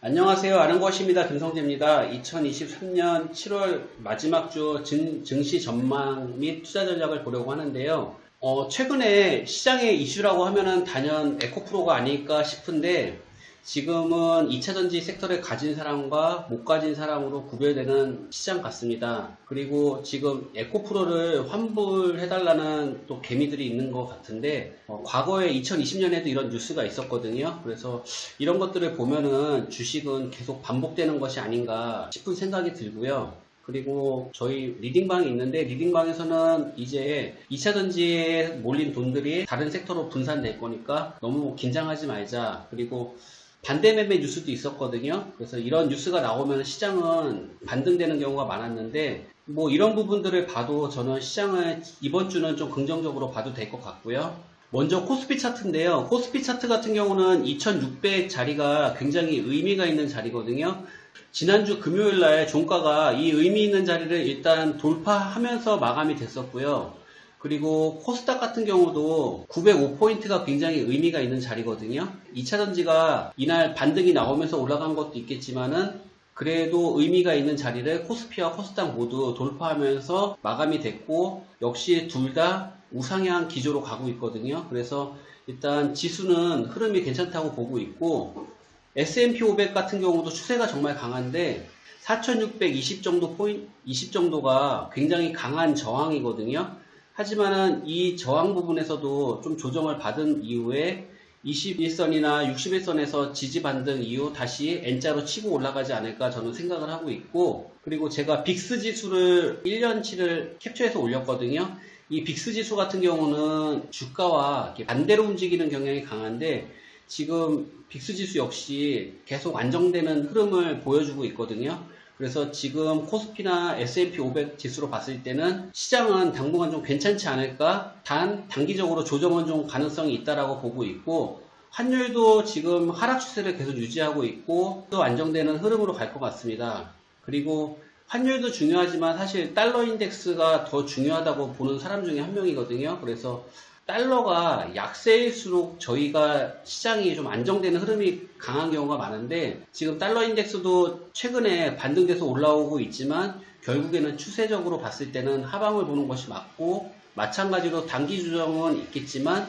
안녕하세요. 아는 것입니다. 김성재입니다. 2023년 7월 마지막 주 증시 전망 및 투자 전략을 보려고 하는데요. 최근에 시장의 이슈라고 하면은 단연 에코프로가 아닐까 싶은데 지금은 2차전지 섹터를 가진 사람과 못 가진 사람으로 구별되는 시장 같습니다. 그리고 지금 에코프로를 환불해달라는 또 개미들이 있는 것 같은데 과거에 2020년에도 이런 뉴스가 있었거든요. 그래서 이런 것들을 보면은 주식은 계속 반복되는 것이 아닌가 싶은 생각이 들고요. 그리고 저희 리딩방이 있는데 리딩방에서는 이제 2차전지에 몰린 돈들이 다른 섹터로 분산될 거니까 너무 긴장하지 말자. 그리고 반대 매매 뉴스도 있었거든요. 그래서 이런 뉴스가 나오면 시장은 반등되는 경우가 많았는데 뭐 이런 부분들을 봐도 저는 시장을 이번 주는 좀 긍정적으로 봐도 될 것 같고요. 먼저 코스피 차트인데요. 코스피 차트 같은 경우는 2600 자리가 굉장히 의미가 있는 자리거든요. 지난주 금요일 날 종가가 이 의미 있는 자리를 일단 돌파하면서 마감이 됐었고요. 그리고 코스닥 같은 경우도 905포인트가 굉장히 의미가 있는 자리거든요. 2차전지가 이날 반등이 나오면서 올라간 것도 있겠지만은 그래도 의미가 있는 자리를 코스피와 코스닥 모두 돌파하면서 마감이 됐고 역시 둘 다 우상향 기조로 가고 있거든요. 그래서 일단 지수는 흐름이 괜찮다고 보고 있고 S&P 500 같은 경우도 추세가 정말 강한데 4620 정도가 굉장히 강한 저항이거든요. 하지만은 이 저항 부분에서도 좀 조정을 받은 이후에 21선이나 61선에서 지지 반등 이후 다시 N자로 치고 올라가지 않을까 저는 생각을 하고 있고, 그리고 제가 빅스 지수를 1년치를 캡처해서 올렸거든요. 이 빅스 지수 같은 경우는 주가와 이렇게 반대로 움직이는 경향이 강한데 지금 빅스 지수 역시 계속 안정되는 흐름을 보여주고 있거든요. 그래서 지금 코스피나 S&P 500 지수로 봤을 때는 시장은 당분간 좀 괜찮지 않을까? 단 단기적으로 조정은 좀 가능성이 있다라고 보고 있고, 환율도 지금 하락 추세를 계속 유지하고 있고 또 안정되는 흐름으로 갈 것 같습니다. 그리고 환율도 중요하지만 사실 달러 인덱스가 더 중요하다고 보는 사람 중에 한 명이거든요. 그래서 달러가 약세일수록 저희가 시장이 좀 안정되는 흐름이 강한 경우가 많은데 지금 달러 인덱스도 최근에 반등돼서 올라오고 있지만 결국에는 추세적으로 봤을 때는 하방을 보는 것이 맞고, 마찬가지로 단기 조정은 있겠지만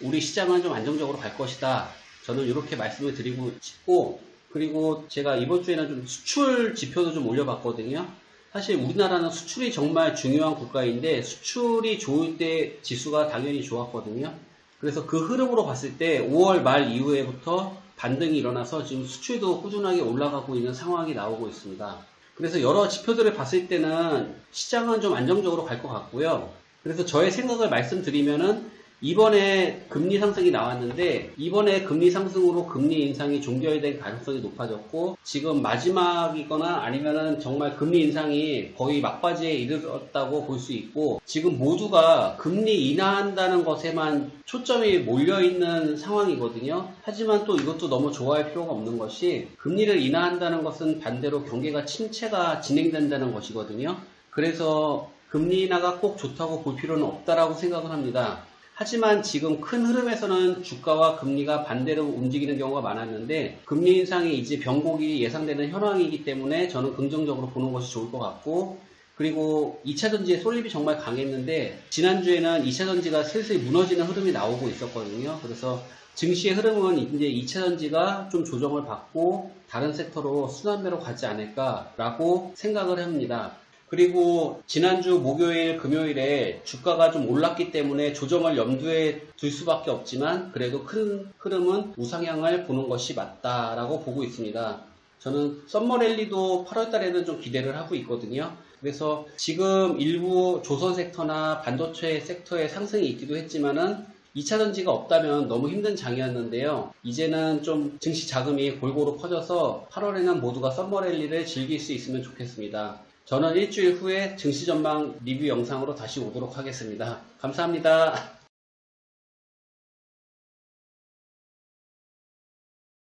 우리 시장은 좀 안정적으로 갈 것이다. 저는 이렇게 말씀을 드리고 싶고, 그리고 제가 이번 주에는 좀 수출 지표도 좀 올려봤거든요. 사실 우리나라는 수출이 정말 중요한 국가인데 수출이 좋을 때 지수가 당연히 좋았거든요. 그래서 그 흐름으로 봤을 때 5월 말 이후에부터 반등이 일어나서 지금 수출도 꾸준하게 올라가고 있는 상황이 나오고 있습니다. 그래서 여러 지표들을 봤을 때는 시장은 좀 안정적으로 갈 것 같고요. 그래서 저의 생각을 말씀드리면은 이번에 금리 상승이 나왔는데 이번에 금리 상승으로 금리 인상이 종결될 가능성이 높아졌고, 지금 마지막이거나 아니면은 정말 금리 인상이 거의 막바지에 이르렀다고 볼 수 있고, 지금 모두가 금리 인하한다는 것에만 초점이 몰려있는 상황이거든요. 하지만 또 이것도 너무 좋아할 필요가 없는 것이, 금리를 인하한다는 것은 반대로 경기가 침체가 진행된다는 것이거든요. 그래서 금리 인하가 꼭 좋다고 볼 필요는 없다라고 생각을 합니다. 하지만 지금 큰 흐름에서는 주가와 금리가 반대로 움직이는 경우가 많았는데 금리 인상이 이제 변곡이 예상되는 현황이기 때문에 저는 긍정적으로 보는 것이 좋을 것 같고, 그리고 2차전지의 솔립이 정말 강했는데 지난주에는 2차전지가 슬슬 무너지는 흐름이 나오고 있었거든요. 그래서 증시의 흐름은 이제 2차전지가 좀 조정을 받고 다른 섹터로 순환매로 가지 않을까라고 생각을 합니다. 그리고 지난주 목요일, 금요일에 주가가 좀 올랐기 때문에 조정을 염두에 둘 수밖에 없지만 그래도 큰 흐름은 우상향을 보는 것이 맞다라고 보고 있습니다. 저는 썸머랠리도 8월 달에는 좀 기대를 하고 있거든요. 그래서 지금 일부 조선 섹터나 반도체 섹터의 상승이 있기도 했지만은 2차전지가 없다면 너무 힘든 장이었는데요. 이제는 좀 증시 자금이 골고루 퍼져서 8월에는 모두가 썸머랠리를 즐길 수 있으면 좋겠습니다. 저는 일주일 후에 증시 전망 리뷰 영상으로 다시 오도록 하겠습니다. 감사합니다.